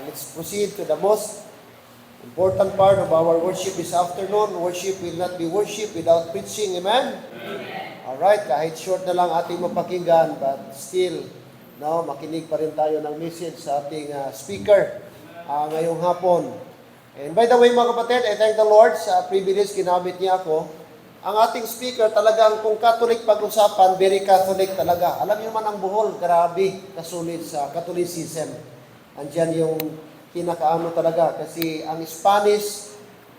let's proceed to the most important part of our worship this afternoon. Worship will not be worship without preaching. Amen? Alright, kahit short na lang ating mapakinggan, but still, no, makinig pa rin tayo ng message sa ating speaker ngayong hapon. And by the way, mga kapatid, I thank the Lord sa privilege ginamit niya ako. Ang ating speaker talagang kung Catholic pag-usapan, very Catholic talaga. Alam niyo man ang Bohol, grabe kasulit sa Catholicism. Andiyan yung kinakaano talaga. Kasi ang Spanish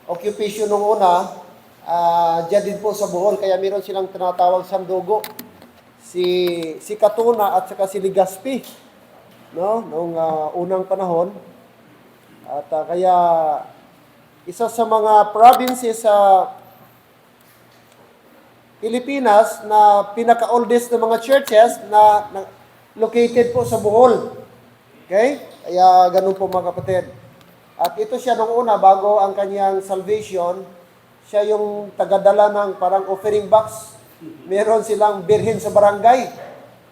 occupation nung una, diyan din po sa Bohol. Kaya meron silang tinatawag Sandugo. Si Katuna at saka si Legazpi. No? Noong unang panahon. At kaya isa sa mga provinces sa Pilipinas na pinaka-oldest na mga churches na located po sa Bohol. Okay? Kaya ganun po mga kapatid. At ito siya nung una, bago ang kanyang salvation, siya yung tagadala ng parang offering box. Meron silang birhen sa barangay.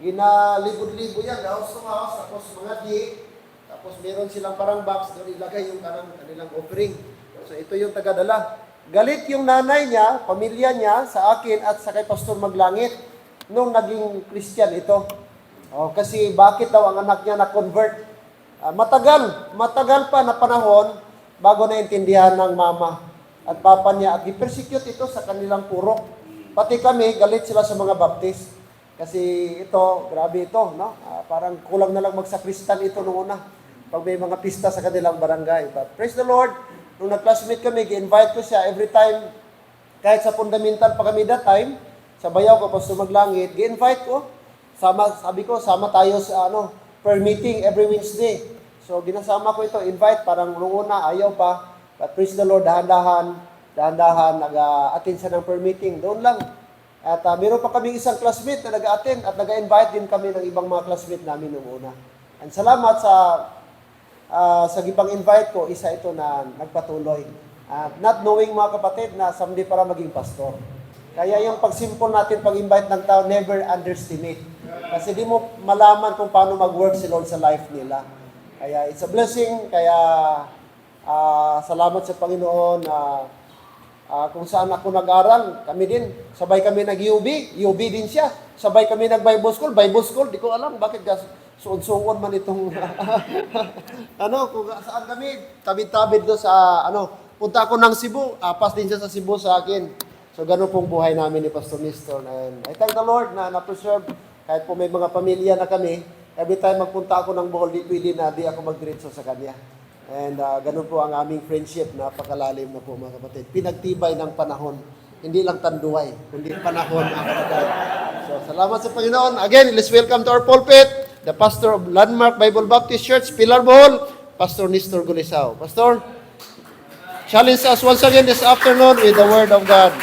Ginalibod-libo yan, house to house, tapos mga di. Tapos meron silang parang box, doon ilagay yung kanilang offering. So ito yung tagadala. Galit yung nanay niya, pamilya niya, sa akin at sa kay Pastor Maglangit nung naging Christian ito. Kasi bakit daw ang anak niya na-convert? Matagal pa na panahon bago naintindihan ng mama at papa niya at i-persecute ito sa kanilang purok. Pati kami, galit sila sa mga Baptist. Kasi ito, grabe ito, no? Parang kulang na lang magsakristan ito noong una pag may mga pista sa kanilang barangay. But praise the Lord, nung nag-classmate kami, gi-invite ko siya every time, kahit sa fundamental pa kami that time, sa bayaw ko, Pastor Maglangit, gi-invite ko. Sabi ko, sama tayo sa prayer meeting every Wednesday. So, ginasama ko ito, invite, parang nung una, ayaw pa. But praise the Lord, dahan-dahan, nag-attend siya ng prayer meeting. Doon lang. At meron pa kaming isang classmate na nag-attend at nag-invite din kami ng ibang mga classmate namin nung una. And salamat sa gibang invite ko, isa ito na nagpatuloy. Not knowing mga kapatid na someday para maging pastor. Kaya yung pag-simple natin, pag-invite ng tao, never underestimate. Kasi di mo malaman kung paano mag-work si Lord sa life nila. Kaya it's a blessing. Kaya salamat sa Panginoon. Kung saan ako nag-aral, kami din. Sabay kami nag-UB. UB din siya. Sabay kami nag-Bible School. Bible School, di ko alam bakit suon-suon man itong kung saan kami, tabid-tabid do sa punta ako ng Cebu, pas din siya sa Cebu sa akin. So ganun pong buhay namin ni Pastor Niston. And I thank the Lord na na-preserve kahit po may mga pamilya na kami. Every time magpunta ako ng Bohol, pwede na di ako mag-diretso sa kanya. And ganun po ang aming friendship, napakalalim na po mga kapatid. Pinagtibay ng panahon, hindi lang tanduay, kundi panahon ang kapatid. So salamat sa Panginoon. Again, let's welcome to our pulpit, the pastor of Landmark Bible Baptist Church, Pilar Bohol, Pastor Nestor Gulisao. Pastor, challenge us once again this afternoon with the Word of God.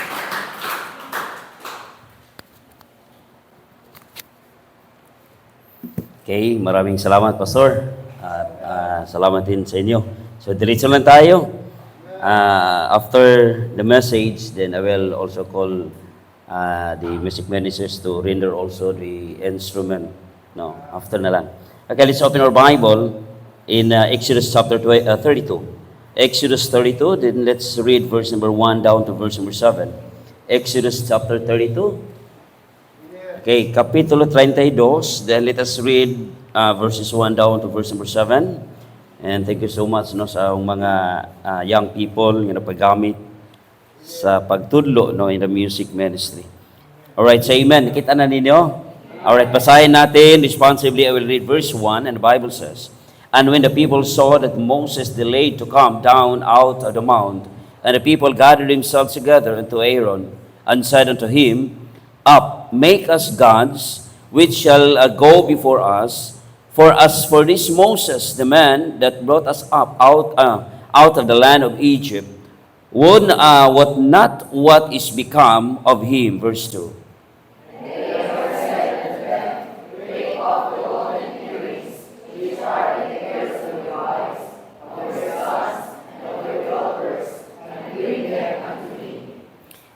Okay, maraming salamat, Pastor. At salamat din sa inyo. So, diretso lang tayo. After the message, then I will also call the music ministers to render also the instrument. No, after na lang. Okay, let's open our Bible in Exodus chapter 32. Exodus 32, then let's read verse number 1 down to verse number 7. Exodus chapter 32. Okay, Kapitulo 32, then let us read verses 1 down to verse number 7. And thank you so much sa mga young people nga napagamit sa pagtudlo in the music ministry. Alright, say amen. Nakita na ninyo? Alright, basahin natin responsibly. I will read verse 1, and the Bible says, "And when the people saw that Moses delayed to come down out of the mount, and the people gathered themselves together unto Aaron, and said unto him, Up, make us gods, which shall go before us. For as for this Moses, the man that brought us up out of the land of Egypt, what is become of him?" Verse 2.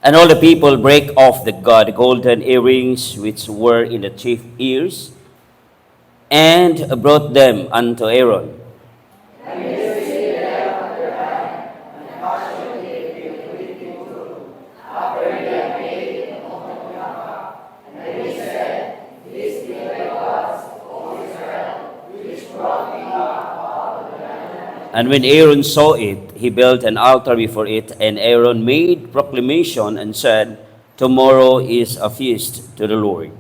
And all the people brake off the golden earrings which were in the chief ears, and brought them unto Aaron. And when Aaron saw it, he built an altar before it, and Aaron made proclamation and said, "Tomorrow is a feast to the Lord."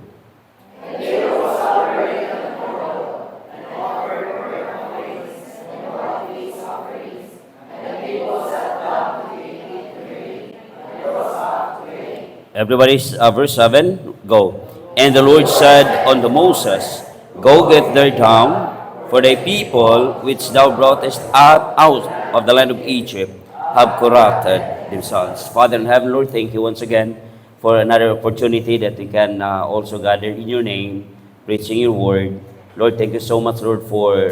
Everybody, verse 7, go. And the Lord said unto Moses, "Go get thee down, for thy people which thou broughtest out of the land of Egypt have corrupted themselves." Father in heaven, Lord, thank you once again for another opportunity that we can also gather in your name, preaching your word. Lord, thank you so much, Lord, for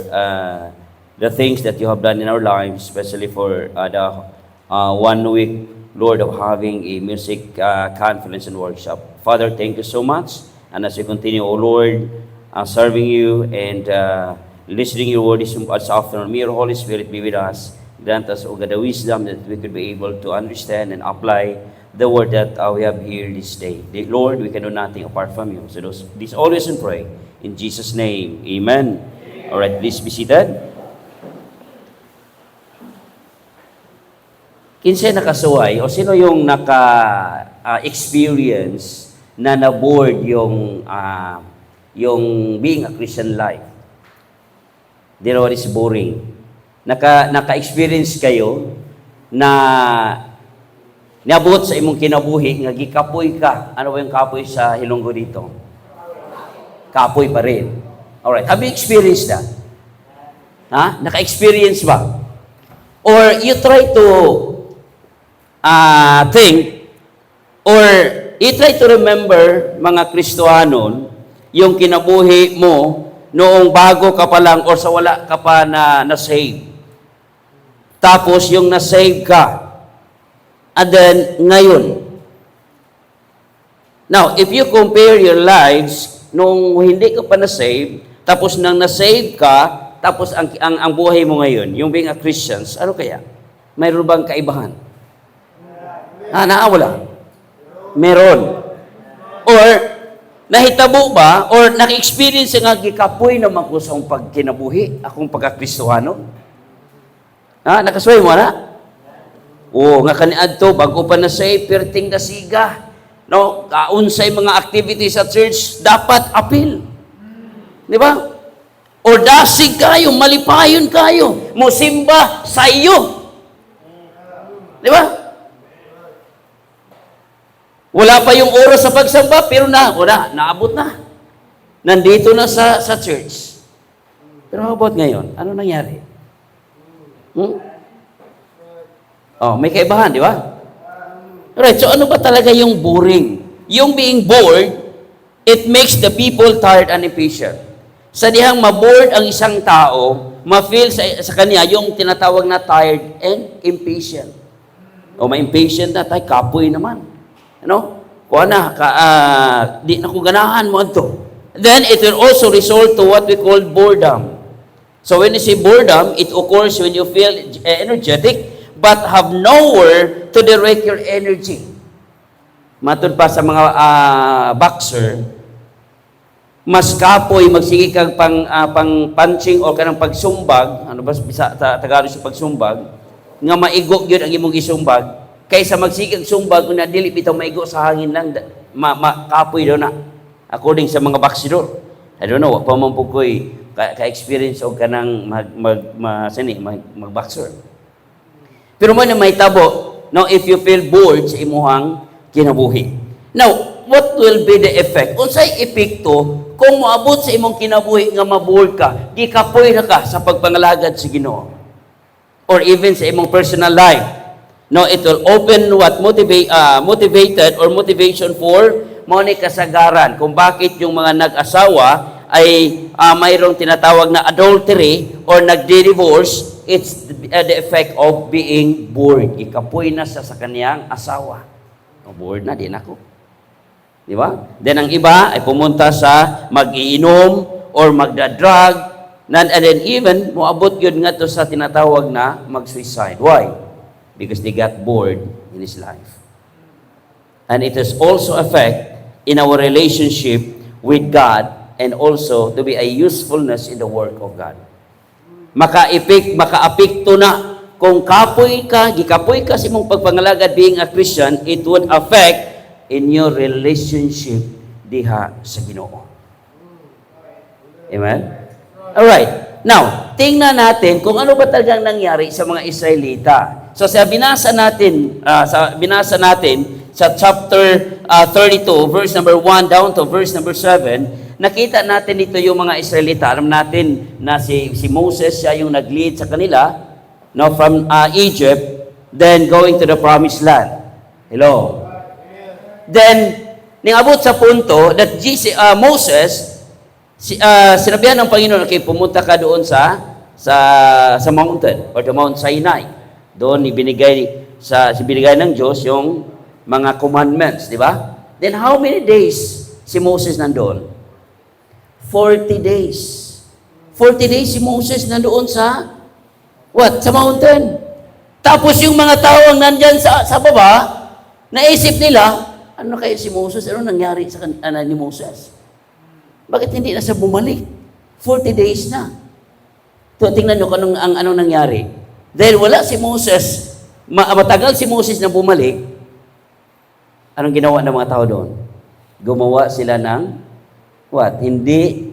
the things that you have done in our lives, especially for the 1 week, Lord, of having a music conference and workshop. Father, thank you so much. And as we continue, O Lord, serving you and listening your word as often, may your Holy Spirit be with us. Grant us, O God, the wisdom that we could be able to understand and apply the word that we have here this day. Lord, we can do nothing apart from you. So this always and pray. In Jesus' name, amen. All right, please be seated. Kinsa nakasuway o sino yung naka-experience na na-bored yung being a Christian life? You know what is boring? Naka-experience kayo na niabot sa imong kinabuhi nga gikapoy ka. Ano ba yung kapoy sa Hilonggo dito? Kapoy pa rin. Alright, have you experienced that? Ha? Naka-experience ba? Or you try to think, or you try to remember, mga Kristohanon, yung kinabuhi mo noong bago ka pa lang or sa wala ka pa na-save. Tapos yung na-save ka. And then, ngayon. Now, if you compare your lives nung hindi ka pa na-save, tapos nang na-save ka, tapos ang buhay mo ngayon, yung being a Christians, ano kaya? Mayroon bang kaibahan? Naawala. Meron. Or, nahitabo ba, or naka-experience nga gikapoy naman ko sa pagkinabuhi, akong pagkakristohano? Nakasway mo na? Oo, nga kaniad to, bago pa na say, perting na siga. No, kaunsay mga activities sa church, dapat appeal. Di ba? Or dasig kayo, malipayon kayo, musimba sa iyo. Di ba? Wala pa yung oras sa pagsamba, pero naabot na. Nandito na sa church. Pero how about ngayon? Ano nangyari? May kaibahan, di ba? Right, so ano ba talaga yung boring? Yung being bored, it makes the people tired and impatient. Sa dihang mabored ang isang tao, ma-feel sa kanya yung tinatawag na tired and impatient. Ma-impatient na tayo, kapoy naman. Ano? Kuha na, di na ko ganahan mo ito. Then, it will also result to what we call boredom. So, when you say boredom, it occurs when you feel energetic, but have nowhere to direct your energy. Matod pa sa mga boxer, mas kapoy, magsige kang punching o kanang pagsumbag, ano ba sa Tagalog sa pagsumbag, nga maigok yun ang imong isumbag, kaysa magsigang sumbag kung nadili bitaw maigo sa hangin lang, kapoy daw na. According sa mga baksidor. I don't know, pa man po ko'y ka-experience o kanang mag-boxer. Pero mo na may tabo, now if you feel bored sa imuhang kinabuhi. Now, what will be the effect? Unsay epekto kung moabot sa imong kinabuhi nga mabored ka, gikapoy na ka sa pagpangalagad sa Ginoo. Or even sa imong personal life. No, it will open what motivated or motivation for money kasagaran. Kung bakit yung mga nag-asawa ay mayroong tinatawag na adultery or nagdi-divorce, it's the effect of being bored. Ikapoy na sa kaniyang asawa. Bored na din ako. Di ba? Then ang iba ay pumunta sa mag-iinom or magda-drug, And then even, moabot yun nga to sa tinatawag na mag-suicide. Why? Because they got bored in his life. And it has also effect in our relationship with God and also to be a usefulness in the work of God. Makaapekto na kung gikapoy ka sa imong pagpangalagad being a Christian, it would affect in your relationship diha sa Ginoo. Amen? Alright. Now, tingnan natin kung ano ba talagang nangyari sa mga Israelita. So binasa natin sa chapter 32, verse number 1 down to verse number 7, nakita natin dito yung mga Israelita. Alam natin na si Moses, siya yung nag-lead sa kanila, no, from Egypt, then going to the promised land. Hello? Then, ningabot sa punto that Moses, sinabihan ng Panginoon, okay, pumunta ka doon sa mountain, or the Mount Sinai. Doon ibinigay ng Diyos yung mga commandments, di ba? Then how many days si Moses nandoon? 40 days. 40 days si Moses nandoon sa Sa mountain. Tapos yung mga tao ang nandyan sa baba, naisip nila, ano kaya si Moses? Ano nangyari sa ni Moses? Bakit hindi na siya bumalik? 40 days na. Tingnan nyo kung anong nangyari. Dahil wala si Moses, matagal si Moses na bumalik, anong ginawa ng mga tao doon? Gumawa sila ng Hindi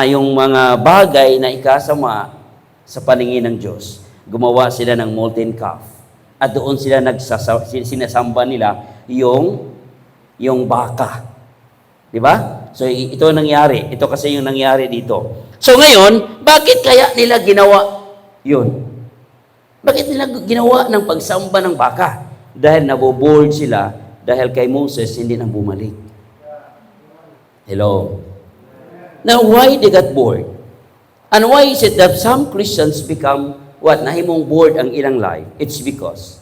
yung mga bagay na ikasama sa paningin ng Diyos. Gumawa sila ng molten calf. At doon sila sinasamba nila yung baka. Di ba? So ito nangyari. Ito kasi yung nangyari dito. So ngayon, bakit kaya nila ginawa yun? Bakit nila ginawa ng pagsamba ng baka? Dahil naboboard sila dahil kay Moses hindi nang bumalik. Hello? Now, why they got bored? And why is it that some Christians become nahimong bored ang ilang life? It's because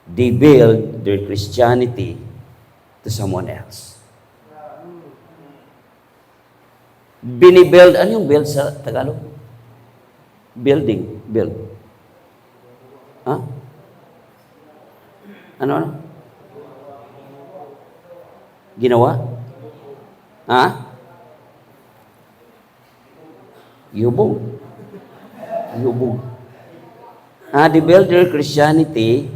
they build their Christianity to someone else. Binibuild, ano yung build sa Tagalog? Build. Ha? Ano? Ginawa? Ha? Yubog. They build their Christianity.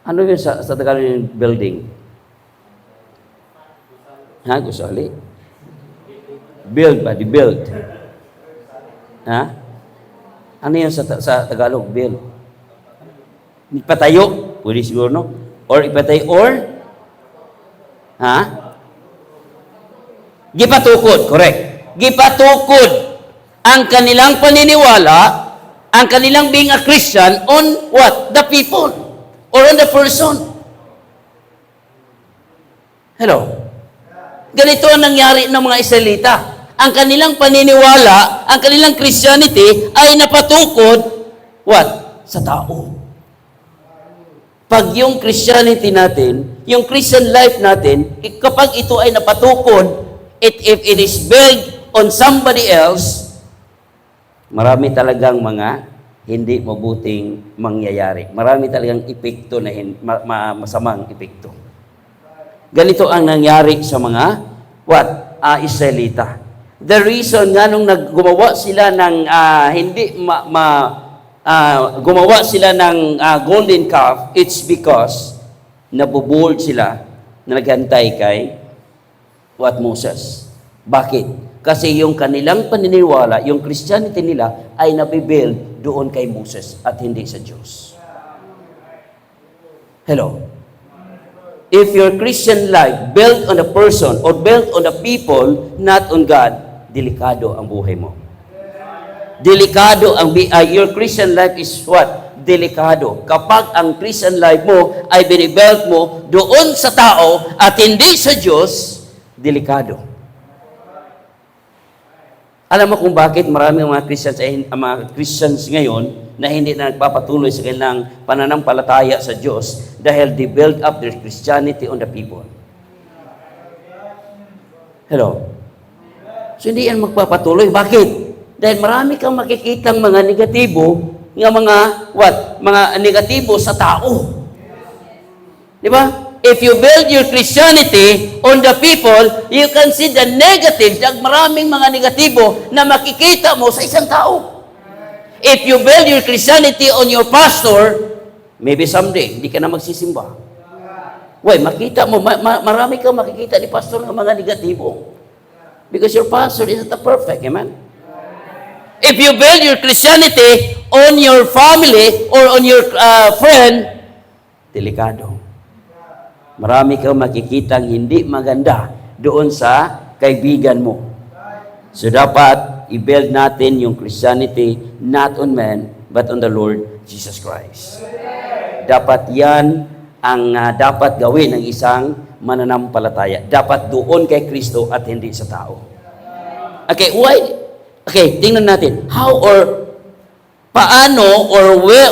Ano yun sa Tagalog yung building? Gusali. Build. Ha? Ano yun sa Tagalog? Build. Ipatayo. Pwede siguro, no? Or ipatayo, gipatukod, correct. Gipatukod ang kanilang paniniwala, ang kanilang being a Christian on the people or on the person. Hello? Ganito ang nangyari ng mga Israelita. Ang kanilang paniniwala, ang kanilang Christianity ay napatukod sa tao. Pag yung Christianity natin, yung Christian life natin, kapag ito ay napatukod, if it is built on somebody else, marami talagang mga hindi mabuting mangyayari. Marami talagang epekto na masamang epekto. Ganito ang nangyari sa mga Israelita. The reason nga nung gumawa sila ng gumawa sila ng golden calf, it's because nabuboard sila na naghantay kay Moses. Bakit? Kasi yung kanilang paniniwala, yung Christianity nila ay nabibuild doon kay Moses at hindi sa Diyos. Hello? If your Christian life built on a person or built on the people, not on God, delikado ang buhay mo. Delikado your Christian life is delikado. Kapag ang Christian life mo ay binibuild mo doon sa tao at hindi sa Diyos, delikado. Alam mo kung bakit maraming mga Christians ngayon na hindi na nagpapatuloy sa kanilang pananampalataya sa Diyos dahil they build up their Christianity on the people. Hello? So hindi yan magpapatuloy. Bakit? Dahil marami kang makikitang mga negatibo, mga negatibo sa tao. Di ba? If you build your Christianity on the people, you can see the negatives, maraming mga negatibo na makikita mo sa isang tao. If you build your Christianity on your pastor, maybe someday, hindi ka na magsisimba. Why? Makita mo, marami kang makikita ni pastor ng mga negatibo. Because your pastor isn't perfect, amen? If you build your Christianity on your family or on your friend, delikado. Marami kang makikitang hindi maganda doon sa kaibigan mo. So dapat i-build natin yung Christianity not on man, but on the Lord Jesus Christ. Dapat yan ang dapat gawin ng isang mananampalataya. Dapat doon kay Kristo at hindi sa tao. Okay, why? Okay, tingnan natin. How or paano or where,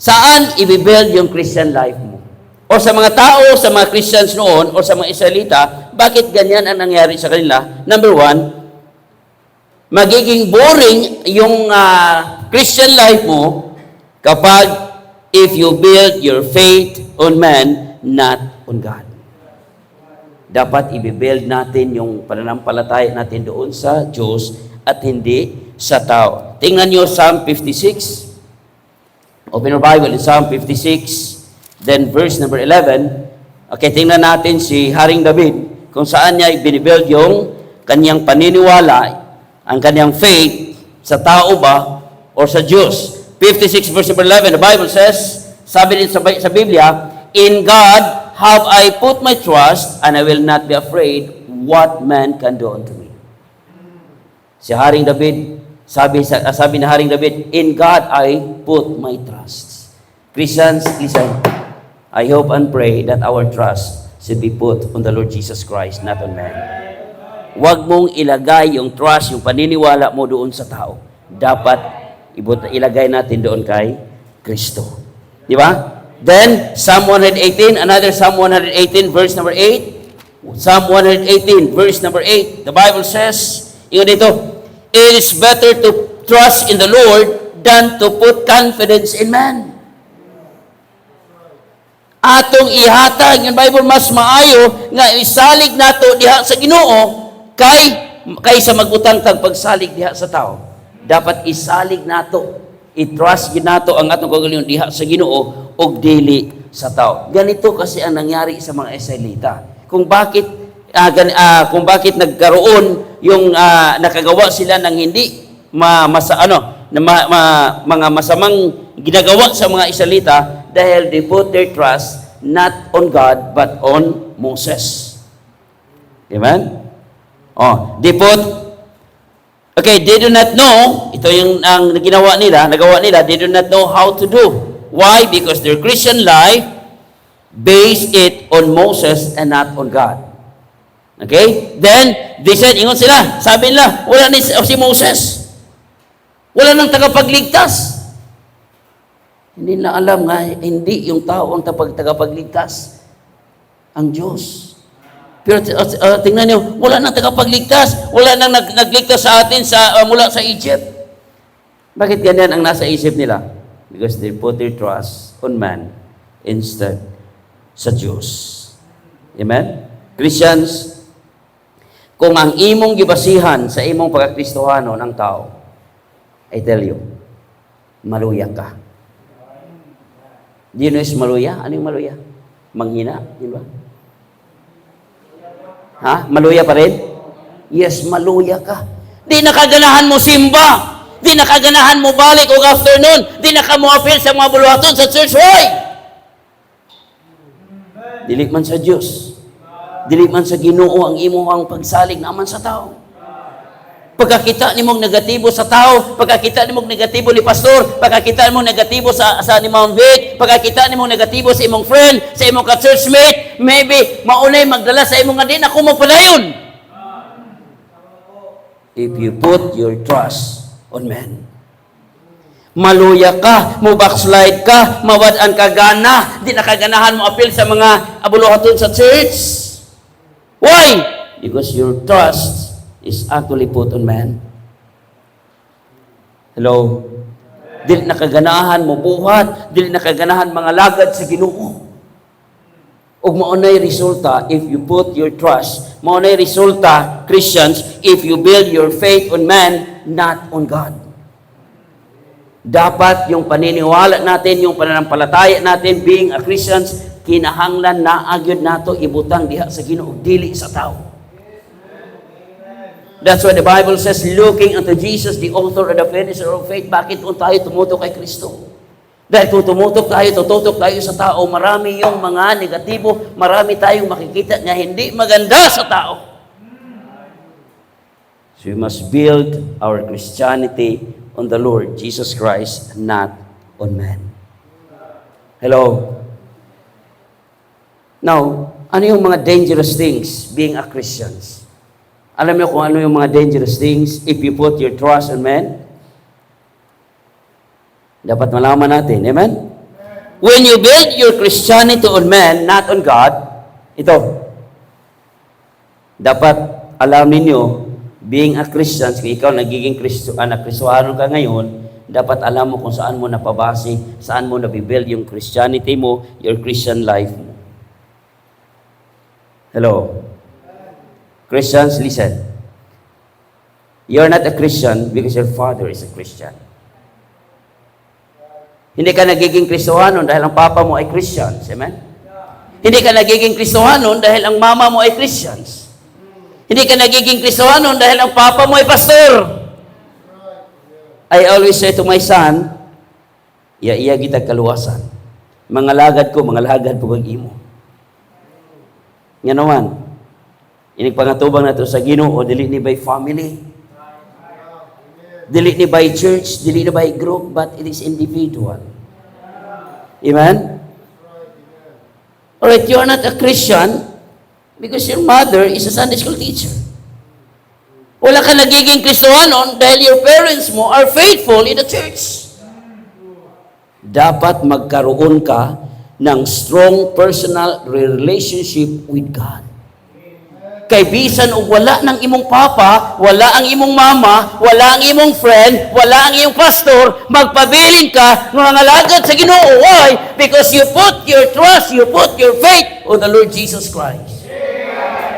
saan i-build yung Christian life mo? O sa mga tao, sa mga Christians noon, o sa mga Israelita, bakit ganyan ang nangyari sa kanila? Number one, magiging boring yung Christian life mo kapag if you build your faith on man, not on God. Dapat i-build natin yung pananampalataya natin doon sa Diyos at hindi sa tao. Tingnan nyo Psalm 56. Open your Bible in Psalm 56, then verse number 11. Okay, tingnan natin si Haring David kung saan niya binibuild yung kanyang paniniwala, ang kanyang faith sa tao ba or sa Diyos. 56 verse number 11, the Bible says, sabi din sa Biblia, in God have I put my trust and I will not be afraid what man can do unto me. Si Haring David, sabi ni Haring David, in God I put my trust. Christians, listen, I hope and pray that our trust should be put on the Lord Jesus Christ, not on man. Huwag mong ilagay yung trust, yung paniniwala mo doon sa tao. Dapat ilagay natin doon kay Kristo. Di ba? Then, Psalm 118, another Psalm 118, verse number 8. Psalm 118, verse number 8. The Bible says, ingat dito, it is better to trust in the Lord than to put confidence in man. Atong ihatag yung Bible mas maayo nga isalig nato diha sa Ginoo kaysa magutang tag pagsalig diha sa tao. Dapat isalig nato, i-trust gid nato ang atong kaugalingon diha sa Ginoo og dili sa tao. Ganito kasi ang nangyari sa mga Israelita. Kung bakit nagkaroon yung nakagawa sila ng hindi mga masamang ginagawa sa mga Israelita dahil they put their trust not on God but on Moses. Amen? They do not know, ito yung ang nagawa nila, they do not know how to do. Why? Because their Christian life based it on Moses and not on God. Okay? Then, they said, ingon sila, sabi nila, wala ni si Moses. Wala nang tagapagligtas. Hindi na alam nga, hindi yung tao ang tagapagligtas. Ang Diyos. Pero tingnan niyo, wala nang tagapagligtas. Wala nang nagligtas sa atin mula sa Egypt. Bakit ganyan ang nasa isip nila? Because they put their trust on man instead sa Diyos. Amen? Christians, kung ang imong gibasihan sa imong pagkakristohano ng tao, I tell you, maluya ka. Do you know is maluya? Ano yung maluya? Manghina, di ba? Ha? Maluya pa rin? Yes, maluya ka. Di nakaganahan mo simba. Di nakaganahan mo balik o afternoon. Di nakamuapil sa mga buluhaton sa church. Why? Dili man sa Diyos. Dili man sa Ginoo ang imuhang pagsalig naman sa tao. Pagkakita ni mong negatibo sa tao, pagkakita ni mong negatibo ni pastor, pagkakita ni mong negatibo sa ni Ma'am Vic, pagkakita ni mong negatibo sa imong friend, sa imong ka-churchmate, maybe maunay magdala sa imong nga din ako magpadayon. If you put your trust on man, maluya ka, mo backslide ka, mawad-an ka gana, di nakaganahan mo apil sa mga abuluhaton sa church. Why? Because your trust is actually put on man. Hello? Dili nakaganahan mo buhat, dili nakaganahan mga lagad sa Ginoo. Ug maunay resulta if you put your trust. Maunay resulta, Christians, if you build your faith on man, not on God. Dapat yung paniniwala natin, yung pananampalataya natin, being a Christians, kinahanglan na agyod nato ibutang diha sa Ginoo, dili sa tao. That's why the Bible says, looking unto Jesus, the author and the finisher of faith. Bakit tayo tumutok kay Kristo? Dahil kung tumutok tayo, tututok tayo sa tao, marami yung mga negatibo, marami tayong makikita na hindi maganda sa tao. So we must build our Christianity on the Lord Jesus Christ, not on man. Hello? Now, ano yung mga dangerous things being a Christian? Alam niyo kung ano yung mga dangerous things if you put your trust on man? Dapat malaman natin. Amen? When you build your Christianity on man, not on God, ito, dapat alam ninyo, being a Christian, kung ikaw nagiging Kristohanon ka ngayon, dapat alam mo kung saan mo napabase, saan mo nabibuild yung Christianity mo, your Christian life mo. Hello? Christians, listen. You're not a Christian because your father is a Christian. Hindi ka nagiging Kristohanon dahil ang papa mo ay Christians. Amen? Hindi ka nagiging Kristohanon dahil ang mama mo ay Christians. Hindi ka nagiging Kristohanon dahil ang papa mo ay pastor. I always say to my son, iya kita kaluwasan. Mga lagad ko, mga lagad po kag imo. Nga naman, inig pangatubang na ito sa Ginoo, dili ni by family, dili ni by church, dili ni by group, but it is individual. Amen? Alright, you are not a Christian because your mother is a Sunday school teacher. Wala ka nagiging Kristohanon dahil your parents mo are faithful in the church. Dapat magkaroon ka ng strong personal relationship with God. Kay bisan og wala ng imong papa, wala ang imong mama, wala ang imong friend, wala ang imong pastor, magpabilin ka ng mga lagad sa Ginoo. Why? Because you put your trust, you put your faith on the Lord Jesus Christ.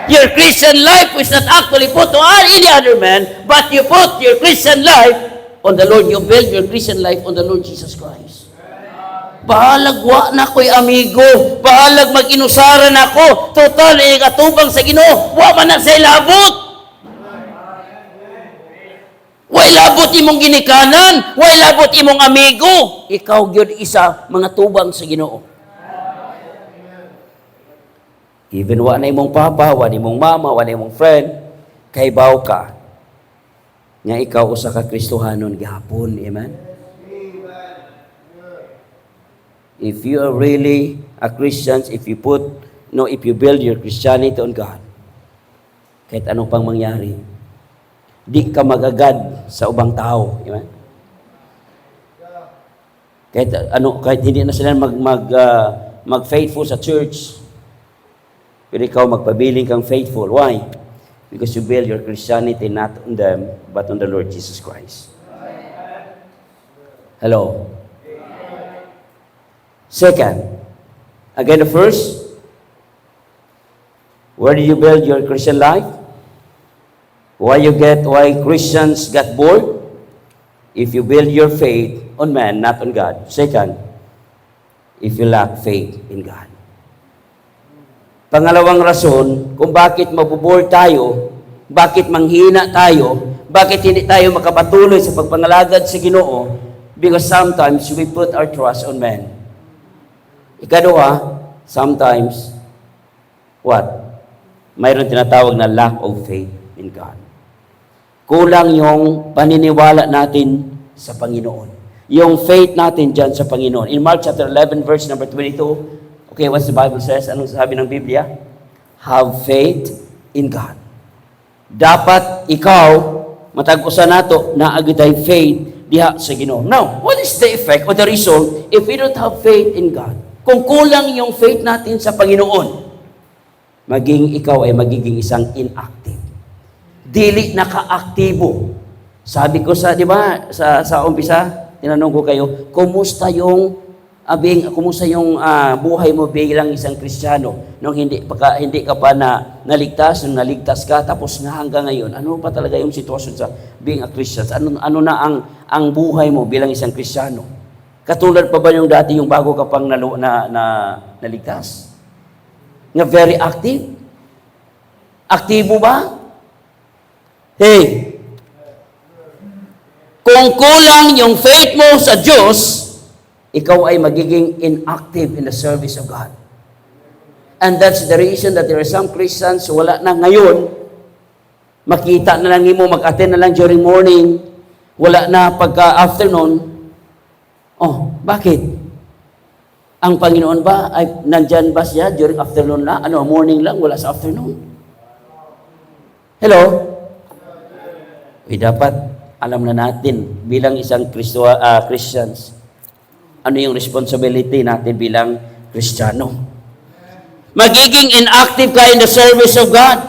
Your Christian life is not actually put on any other man, but you put your Christian life on the Lord. You build your Christian life on the Lord Jesus Christ. Bahalag wa na ko'y amigo. Bahalag mag-inusaran ako. Total, katubang sa Ginoo. Wa man na sa ilabot. Wa ilabot imong ginikanan. Wa ilabot imong amigo. Ikaw gyud isa mga tubang sa Ginoo. Even wa na imong papa, wa na imong mama, wa na imong friend, kay baw ka. Nga ikaw usa ka Kristohanon gihapon. Amen? If you are really a Christian, if you build your Christianity on God, kahit anong pang mangyari, di ka magagad sa ubang tao. Amen? Kahit hindi na sila mag-faithful sa church, pero ikaw magpabiling kang faithful. Why? Because you build your Christianity not on them, but on the Lord Jesus Christ. Hello? Second, again the first, where do you build your Christian life? Why Christians got bored? If you build your faith on man, not on God. Second, if you lack faith in God. Pangalawang rason kung bakit mabuboard tayo, bakit manghina tayo, bakit hindi tayo makapatuloy sa pagpangalagad sa Ginoo, because sometimes we put our trust on man. Ikadua, sometimes, what? Mayroon tinatawag na lack of faith in God. Kulang yung paniniwala natin sa Panginoon. Yung faith natin dyan sa Panginoon. In Mark chapter 11, verse number 22, okay, what's the Bible says? Anong sabi ng Biblia? Have faith in God. Dapat ikaw, matag-usa nato, naagitay faith diha sa Ginoo. Now, what is the effect or the result if we don't have faith in God? Kung kulang yung faith natin sa Panginoon, maging ikaw ay magiging isang inactive. Dili naka-aktibo. Sabi ko sa, di ba, sa umpisa, tinanong ko kayo, kumusta yung buhay mo bilang isang Kristiyano nung hindi ka pa naligtas, nung naligtas ka, tapos nga hanggang ngayon, ano pa talaga yung sitwasyon sa being a Christian? Ano na ang buhay mo bilang isang Kristiyano? Katulad pa ba yung dati yung bago ka pang naligtas? Nga very active? Aktibo ba? Hey! Kung kulang yung faith mo sa Diyos, ikaw ay magiging inactive in the service of God. And that's the reason that there are some Christians wala na ngayon, makita na lang mo, mag-attend na lang during morning, wala na pagka-afternoon. Oh, bakit? Ang Panginoon ba, ay nandyan ba siya during afternoon lang? Morning lang, wala sa afternoon. Hello? Dapat alam na natin bilang isang Christians, ano yung responsibility natin bilang Kristiyano. Magiging inactive ka in the service of God.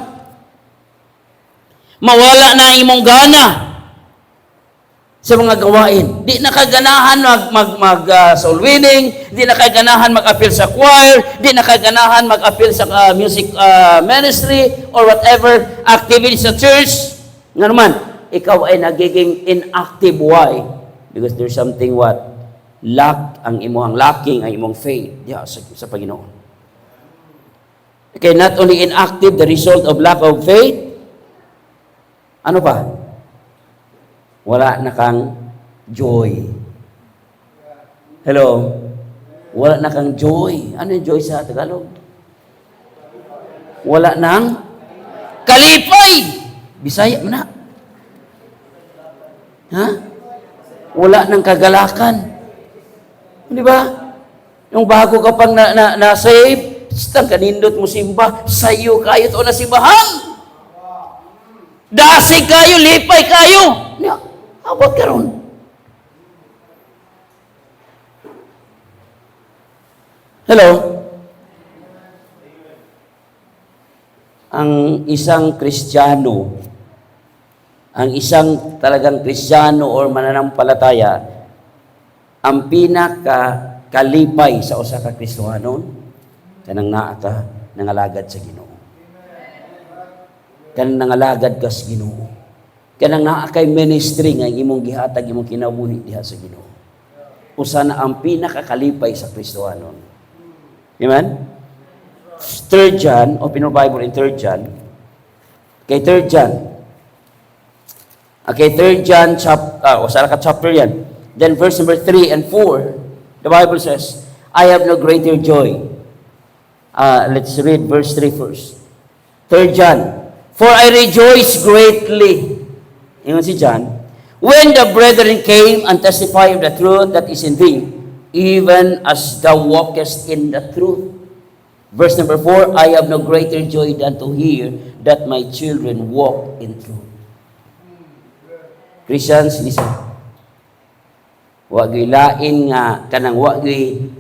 Mawala na imong gana sa mga gawain. Di na kaganahan soul winning, di na kaganahan mag-appeal sa choir, di na kaganahan mag-appeal sa music ministry or whatever activity sa church. Nga naman, ikaw ay nagiging inactive. Why? Because there's something lacking ang imong faith sa Panginoon. Okay, not only inactive, the result of lack of faith, ano pa? Wala na kang joy. Hello? Wala na kang joy. Ano yung joy sa Tagalog? Wala nang kalipay. Bisaya mo na. Ha? Wala nang kagalakan. Di ba? Yung bago ka pang na-save, kanindot mo simba, sayo kayo ito na simbahan. Dasig kayo, lipay kayo. Abot ka ron. Hello? Ang isang Kristiyano, ang isang talagang Kristiyano or mananampalataya, ang pinaka-kalipay sa usa ka Kristiyano, kanang naa ka nangalagad sa Ginoo. Kanang nangalagad ka sa Ginoo. Kanang naa kay ministry nga imong gihatag, imong kinabuhi diha sa Ginoo. Usa na ang pinaka-kalipay sa Kristiyano. Amen? 3 John, open your Bible in 3 John. Okay, 3 John. Okay, 3 John chapter yan. Then verse number 3 and 4, the Bible says, I have no greater joy. Let's read verse 3 first. 3 John, for I rejoice greatly. Ingon si John, when the brethren came and testified of the truth that is in thee, even as thou walkest in the truth. Verse number 4, I have no greater joy than to hear that my children walk in truth. Christians, listen. Wag lain nga kanang wag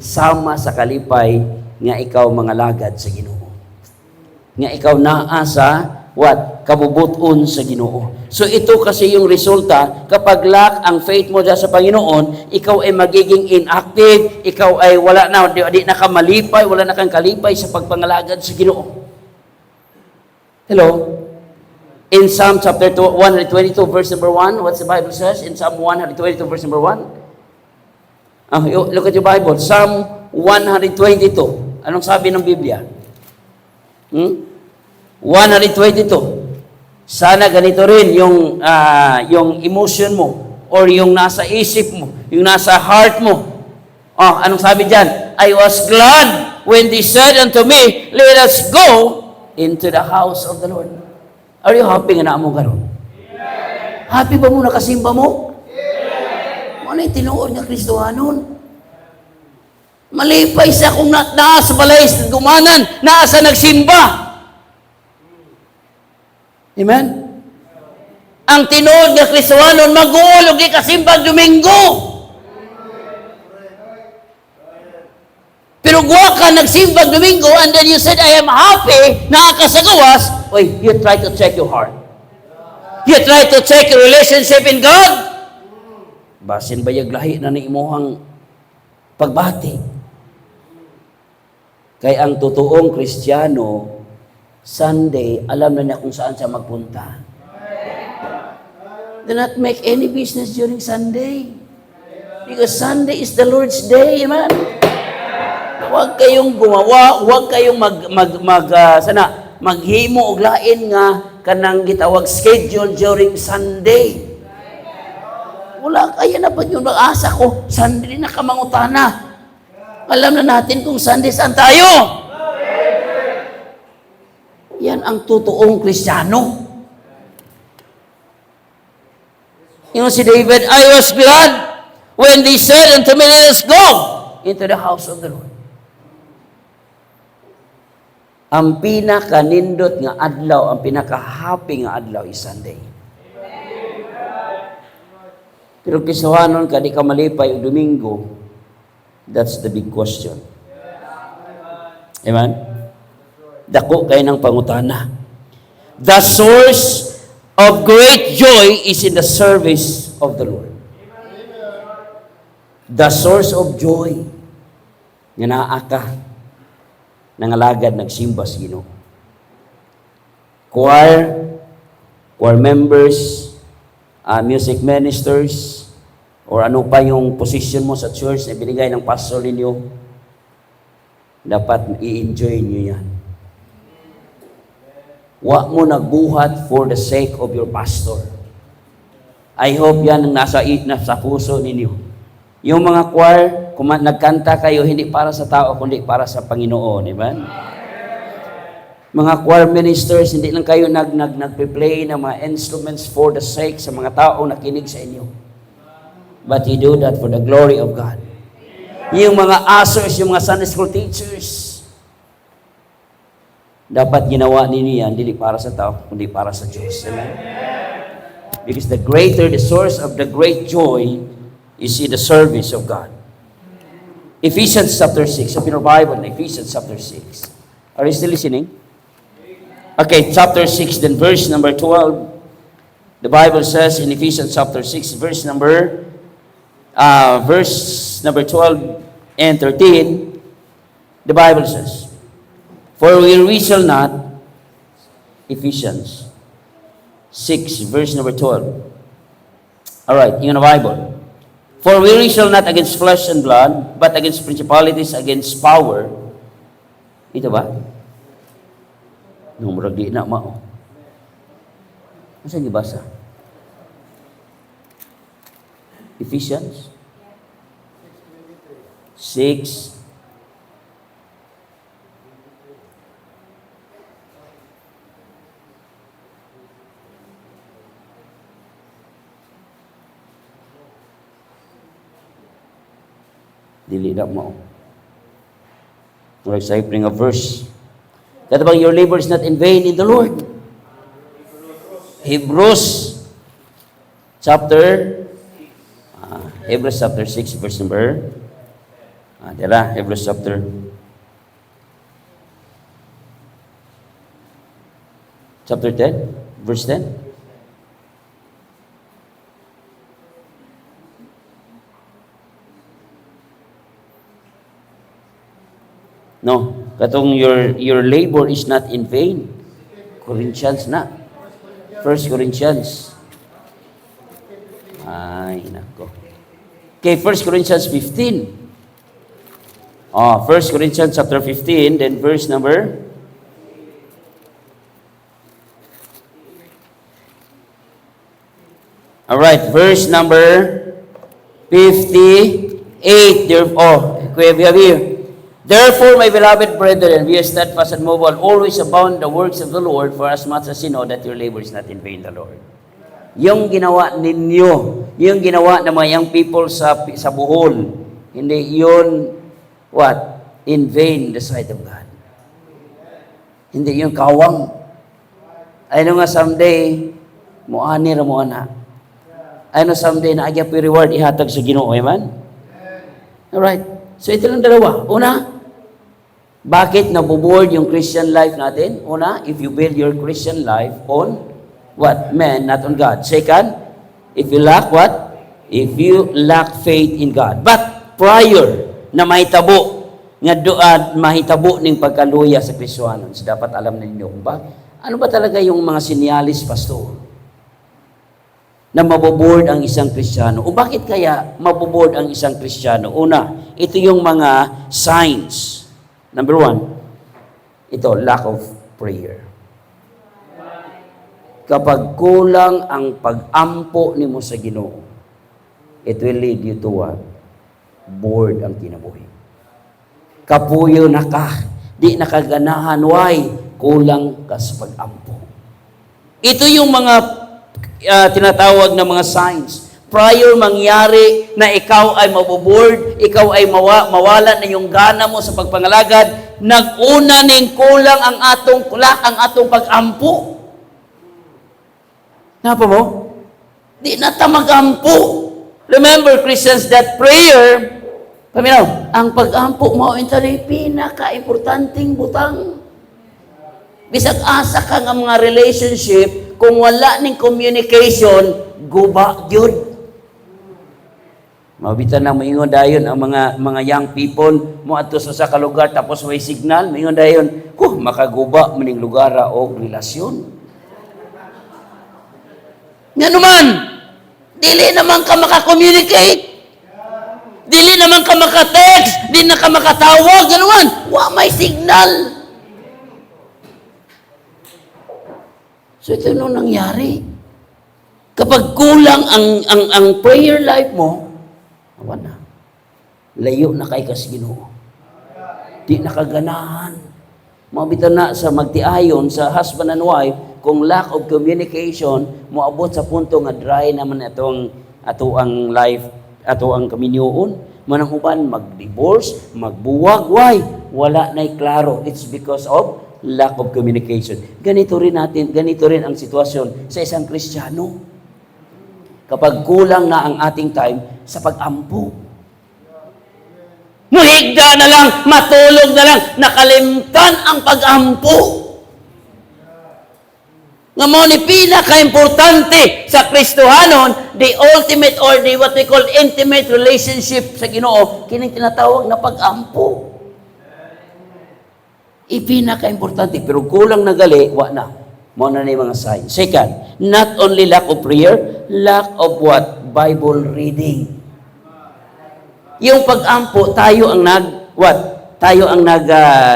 sama sa kalipay nga ikaw mga lagad sa Ginoo. Nga ikaw naa sa kabubuton sa Ginoo. So ito kasi yung resulta kapag lack ang faith mo sa Panginoon, ikaw ay magiging inactive, ikaw ay wala na di na ka malipay, wala na kang kalipay sa pagpangalagad sa Ginoo. Hello. In Psalm chapter 122 verse number 1, what's the Bible says in Psalm 122 verse number 1? Look at your Bible. Psalm 122. Anong sabi ng Biblia? 122. Sana ganito rin yung emotion mo or yung nasa isip mo, yung nasa heart mo. Anong sabi diyan? I was glad when they said unto me, let us go into the house of the Lord. Are you happy nga na mo karon? Happy ba mo nakasimba mo? Ano yung tinuod nga Kristohanon? Malipay siya kung naa sa balay gumanan, naa sa nagsimba. Amen? Ang tinuod nga Kristohanon, mag-uulog di kasimba Domingo. Pero guwa ka nagsimbag Domingo and then you said, I am happy, nakakasagawas. Oy, you try to check your heart. You try to check your relationship in God. Basin bayag lahi na ni imuhang pagbati. Kay ang totoong Kristiyano, Sunday, alam na niya kung saan siya magpunta. Do not make any business during Sunday. Because Sunday is the Lord's day, man. Huwag kayong gumawa, huwag kayong maghimo og lain nga kanang gitawag schedule during Sunday. Wala kaya na pa yun. Mag-asa ko, Sunday na kamangutana. Alam na natin kung Sunday saan tayo. Yan ang totoong Kristiyano. Yung si David, I was glad when they said unto me, let us go into the house of the Lord. Ang pinaka-nindot nga adlaw, ang pinaka-happy nga adlaw is Sunday. Pero kisawanon ka, di ka malipay o Domingo, that's the big question. Amen? Dako kayo ng pangutana. The source of great joy is in the service of the Lord. The source of joy nga naa ka nangalagad nagsimba sa Ginoo. Choir members, music ministers, or ano pa yung position mo sa church na binigay ng pastor ninyo, dapat i-enjoy nyo yan. Wa mo nagbuhat for the sake of your pastor. I hope yan ang nasa puso ninyo. Yung mga choir, kung nagkanta kayo, hindi para sa tao, kundi para sa Panginoon. Amen? Mga choir ministers, hindi lang kayo nagpe-play ng mga instruments for the sake sa mga tao nakinig sa inyo. But you do that for the glory of God. Yung mga ushers, yung mga Sunday school teachers, dapat ginawa ninyo yan, hindi para sa tao, kundi para sa Diyos. Amen? Because the source of the great joy is in the service of God. Ephesians chapter 6. Open your Bible in Ephesians chapter 6. Are you still listening? Okay, chapter 6, then verse number 12. The Bible says in Ephesians chapter 6, verse number 12 and 13, the Bible says, for we shall not, Ephesians 6, verse number 12. All right, in the Bible. For we wrestle not against flesh and blood, but against principalities, against power. Ito ba? Numurag di na mao. Ano saan gibasa? Ephesians 6. Dili na mo. Alright, so I bring a verse. That about your labor is not in vain in the Lord. Hebrews chapter 6, verse number Hebrews chapter 10, verse 10. No, katong your labor is not in vain. Corinthians na. 1 Corinthians. Ay, nako. Okay, 1 Corinthians 15. 1 Corinthians chapter 15, then verse number Alright, verse number 58. Therefore, my beloved brethren, be steadfast and mobile, always abound the works of the Lord, for as much as you know that your labor is not in vain in the Lord. Yung ginawa ninyo, yung ginawa ng mga young people sa Bohol, hindi yun, what? In vain in the sight of God. Hindi yung kawang. Ano nga someday, muani ra mo ana. Ano someday na agya po reward ihatag sa Ginoo, amen? Alright. So ito lang dalawa. Una, Bakit naboboard yung Christian life natin? Una, if you build your Christian life on what? Man, not on God. Second, if you lack what? If you lack faith in God. But prior na mahitabo, nga doon mahitabo ning pagkaluya sa Kristiyanon. So, dapat alam ninyo kung ba, ano ba talaga yung mga sinyalis, pastor, na maboboard ang isang Kristiyano? O bakit kaya maboboard ang isang Kristiyano? Una, ito yung mga signs. Number one, ito, lack of prayer. Kapag kulang ang pag-ampo nimo sa Ginoo, it will lead you to what? Bored ang kinabuhi. Kapuyo na ka, di nakaganahan, why? Kulang ka sa pag-ampo. Ito yung mga tinatawag na mga signs. Prior mangyari na ikaw ay maboboard, ikaw ay mawala na yung gana mo sa pagpangalagad, nag-una ning kulang ang atong pag-ampo. Napa mo? Di na ta mag-ampo. Remember, Christians, that prayer, paminaw, ang pag-ampo mo ito rin pinaka-importanting butang. Bisag asa ka nga mga relationship, kung wala ning communication, guba yun. Mabitan na maingon dayon ang mga young people mo ato sa kalugar tapos may signal, maingon dayon, makaguba maning lugar o relasyon. Nga naman, dili naman ka maka-communicate. Dili naman ka maka-text, dili na ka makatawag, ganoon. Wa may signal. So ito nung nangyari. Kapag kulang ang prayer life mo, awan na. Layo na kay kas Ginoo. Di nakaganahan. Mabitan na sa magtiayon sa husband and wife, kung lack of communication, moabot sa punto nga dry naman ato ang life, ato ang kaminyoon. Manang uban, mag-divorce, magbuwag, why? Wala na'y klaro. It's because of lack of communication. Ganito rin ang sitwasyon sa isang Kristiyano. Kapag kulang na ang ating time sa pag-ampo. Muhigda na lang, matulog na lang, nakalimtan ang pag-ampo. Nga mo ni pinaka-importante sa Kristohanon, the ultimate or the what we call intimate relationship sa Ginoo, kining tinatawag na pag-ampo. Ipinaka-importante, pero kulang na gali, wa na. Mo na yung mga signs. Second, not only lack of prayer, lack of what? Bible reading. Yung pag-ampo, tayo ang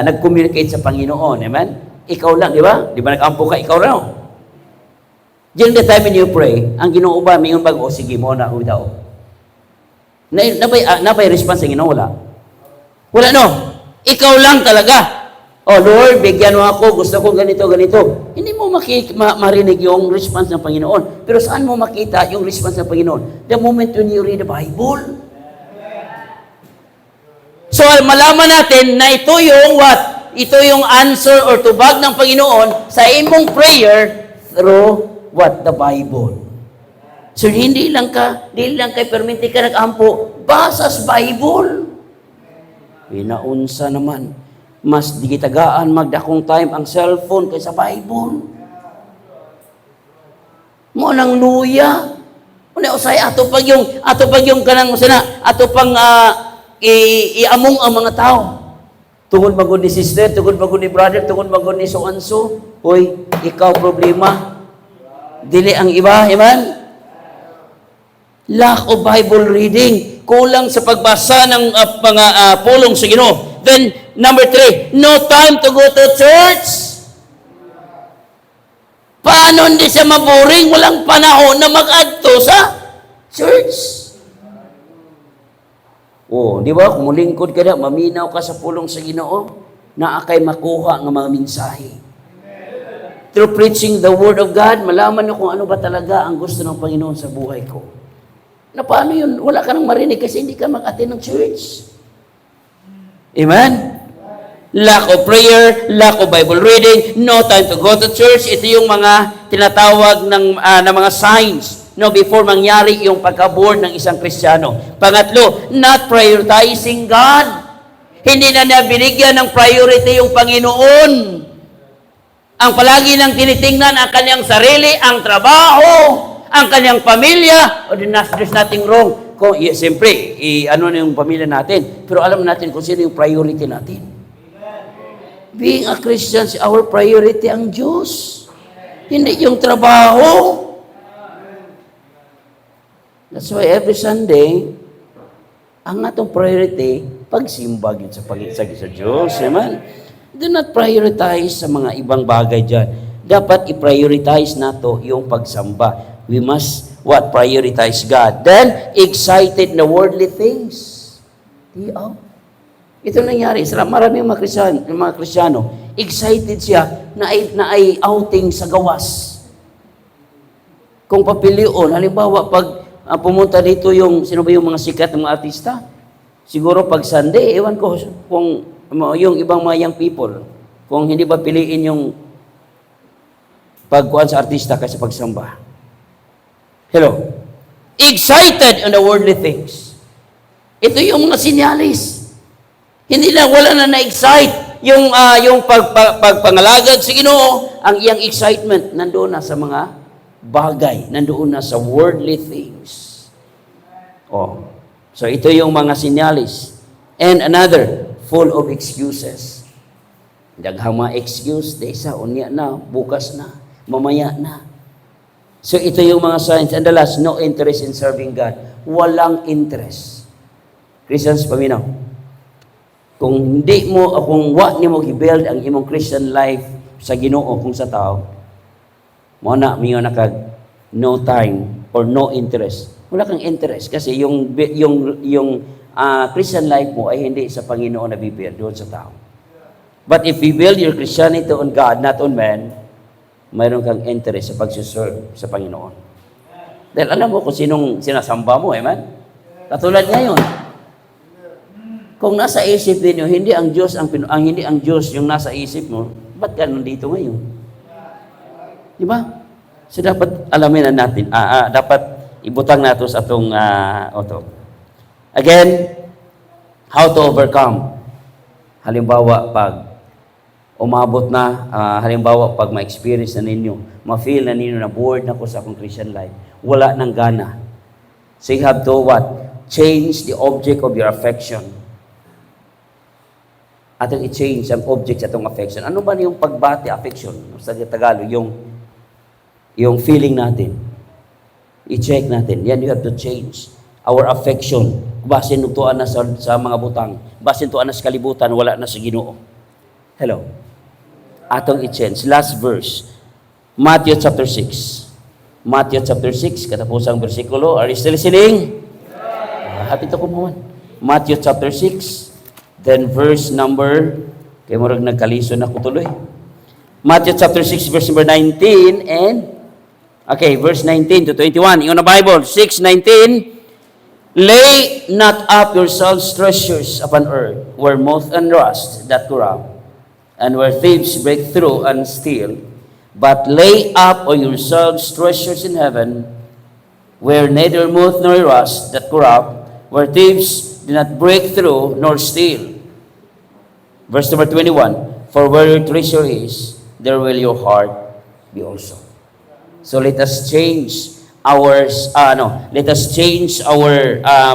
nag-communicate sa Panginoon. Amen? Ikaw lang, di ba? Di ba nag-ampo ka? Ikaw lang. During the time when you pray, ang Ginoo ba, may yung sige mo na, daw. Nabay response ang Ginoo, wala. Wala no. Ikaw lang talaga. Oh Lord, bigyan mo ako, gusto ko ganito. Hindi mo marinig yung response ng Panginoon. Pero saan mo makita yung response ng Panginoon? The moment when you read the Bible. So, malaman natin na ito yung what? Ito yung answer or tubag ng Panginoon sa imong prayer through what? The Bible. So, hindi lang kay perminti ka nag-ampo, basa sa Bible. Pinaunsa naman. Mas digitagaan magdakong time ang cellphone kaysa Bible. Mo nang luya. Una usay ato pag yung kanang usana, ato pang iamong ang mga tao. Tungod magud ni sister, tungod magud ni brother, tungod magud ni so and so. Hoy, ikaw problema. Dili ang iba, amen? Lack of Bible reading, kulang sa pagbasa ng mga pulong sa Ginoo. Then number 3, no time to go to church. Paano hindi siya maboring? Walang panahon na mag-adto sa church. Oh, di ba? Kung mulingkod ka na, maminaw ka sa pulong sa Ginoo, naakay makuha ng mga mensahe. Through preaching the Word of God, malaman niyo kung ano ba talaga ang gusto ng Panginoon sa buhay ko. Na paano yun? Wala ka nang marinig kasi hindi ka mag-attend ng church. Amen? Lack of prayer, lack of Bible reading, no time to go to church. Ito yung mga tinatawag ng mga signs before mangyari yung pagka-born ng isang Kristiyano. Pangatlo, not prioritizing God. Hindi na niya binigyan ng priority yung Panginoon. Ang palagi nang tinitingnan ang kanyang sarili, ang trabaho, ang kanyang pamilya. O there's nothing wrong. Kung, siyempre, ano na yung pamilya natin. Pero alam natin kung sino yung priority natin. Being a Christian, our priority ang Diyos. Hindi yung trabaho. That's why every Sunday, ang atong priority, pagsimba yun sa pag-isag sa Diyos. Amen? Do not prioritize sa mga ibang bagay dyan. Dapat i-prioritize nato yung pagsamba. We must, what? Prioritize God. Then, excited na worldly things. Ito nangyari. Maraming mga Kristyano, excited siya na ay outing sa gawas. Kung papilion, halimbawa, pag pumunta dito sino ba yung mga sikat ng mga artista? Siguro pag Sunday, ewan ko kung yung ibang mga young people, kung hindi ba piliin yung pagkuhan sa artista kaysa pagsamba. Hello? Excited on the worldly things. Ito yung mga sinyalis. Hindi na, wala na na-excite. Yung pagpangalagad sa Ginoo, ang iyang excitement nandoon na sa mga bagay, nandoon na sa worldly things. So ito yung mga sinyalis. And another, full of excuses. Daghang mga excuse, isa, unya na, bukas na, mamaya na. So ito yung mga signs. And the last, no interest in serving God. Walang interest. Christians, paminaw. Kung hindi mo, kung wa ni mo i-build ang imong Christian life sa Ginoo kung sa tao, mo na no time or no interest. Wala kang interest kasi yung Christian life mo ay hindi sa Panginoon na bibigyan doon sa tao. But if you build your Christianity on God, not on man, mayroon kang interest sa pagsuserve sa Panginoon. Dahil alam mo kung sinong sinasamba mo, amen? Katulad ngayon, kung nasa isip ninyo, hindi ang Diyos hindi ang Diyos yung nasa isip mo, ba't ka nandito ngayon? Di ba? So dapat alamin na natin, dapat ibutang nato sa atong auto. Again, how to overcome. Halimbawa, pag umabot na, halimbawa, pag ma-experience na ninyo, ma-feel na ninyo na bored na ko sa akong Christian life, wala nang gana. So you have to what? Change the object of your affection. Atong i-change ang object sa atong affection. Ano ba yung pagbati affection? Sa Tagalog, yung feeling natin. I-check natin. Yan, you have to change our affection. Basin tuan na sa mga butang. Basin tuan na sa kalibutan, wala na sa Ginoo. Hello? Atong i-change. Last verse. Matthew chapter 6. Matthew chapter 6, katapusang versikulo. Are you still listening? Happy to kumuhan. Matthew chapter 6. Then verse number, kaya morag nagkaliso na ko tuloy. Matthew chapter 6, verse number 19 and, okay, verse 19 to 21. Yung na Bible, 6:19, lay not up yourselves treasures upon earth, where moth and rust that corrupt, and where thieves break through and steal, but lay up on yourselves treasures in heaven, where neither moth nor rust that corrupt, where thieves do not break through nor steal. Verse number 21, for where your treasure is, there will your heart be also. So let us change our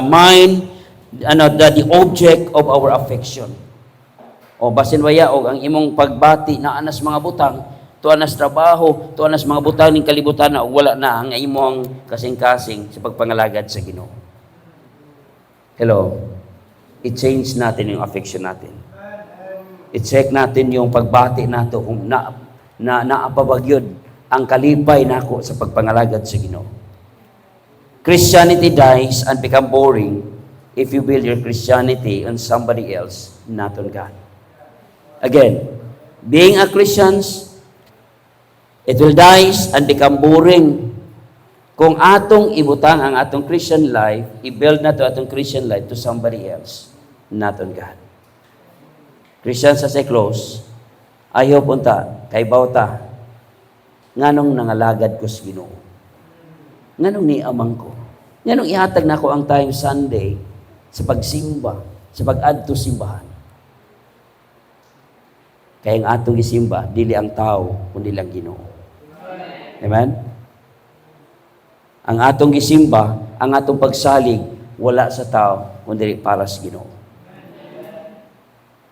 mind, the object of our affection. O basin waya og ang imong pagbati na anas mga butang, tuan nas trabaho, tuan nas mga butang ning kalibutan na wala na ang imong kasing-kasing sa pagpangalagad sa Ginoo. Hello. I-change natin yung affection natin. I-check natin yung pagbati nato kung naapabagyod ang kalipay nako sa pagpangalagad sa Ginoo. Christianity dies and become boring if you build your Christianity on somebody else, not on God. Again, being a Christian, it will die and become boring kung atong ibutang ang atong Christian life, i-build na to atong Christian life to somebody else, not on God. Christians, as I close, ayaw punta, kay bawta, nganong nangalagad ko sa Ginoo. Nganong niamang ko. Nganong ihatag na ko ang time Sunday sa pagsimba, sa pag-adto simbahan. Kaya ang atong gisimba, dili ang tao, kundi lang Ginoo. Amen? Ang atong gisimba, ang atong pagsalig, wala sa tao, kundi para sa Ginoo.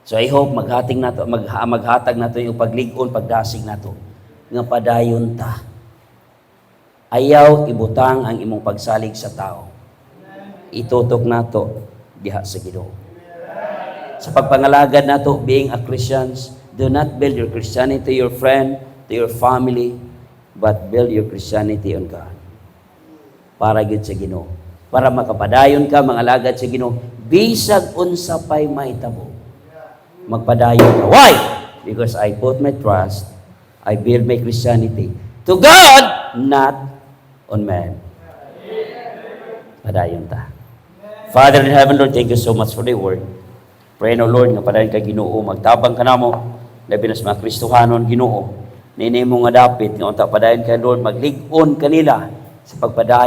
So I hope maghatag nato yung paglig-on, pagdasig nato nga padayon ta. Ayaw ibutang ang imong pagsalig sa tao. Itutok nato diha sa Ginoo. Sa pagpangalagad nato being a Christians, do not build your Christianity to your friend, to your family, but build your Christianity on God. Para gyud sa Ginoo. Para makapadayon ka mga alagad sa Ginoo, bisag unsa pay mahitabo. Magpadayon ka. Why? Because I put my trust, I build my Christianity to God, not on man. Padayon ta. Father in heaven, Lord, thank you so much for the word. Pray no Lord, nga padayon ka Ginoo, magtabang ka namo, labi na sa mga Kristohanon Ginoo. Nini mo nga dapit, nga unta padayon ka Lord, maglig-on kanila sa pagpadayon